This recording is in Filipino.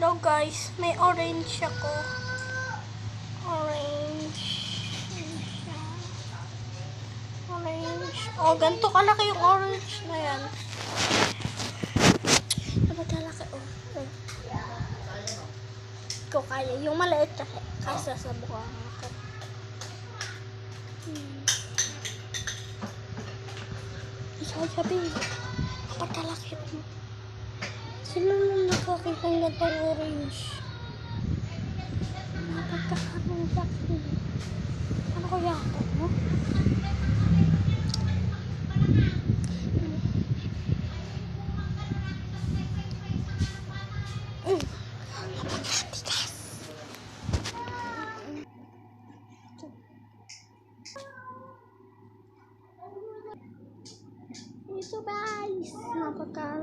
Hello guys, may orange ako. Orange. Orange. Oh, ganito kalaki yung orange na yan. Dapat kalaki. Oh. Ko kaya. Yung maliit kasi sa buka ko. Ikaw sabi, dapat kalaki. Sino nang nakakita ng gatong orange? Napagkakaroon sa akin. Ano kaya ito, no? Napagkatigas. Ito guys, napagkalaki.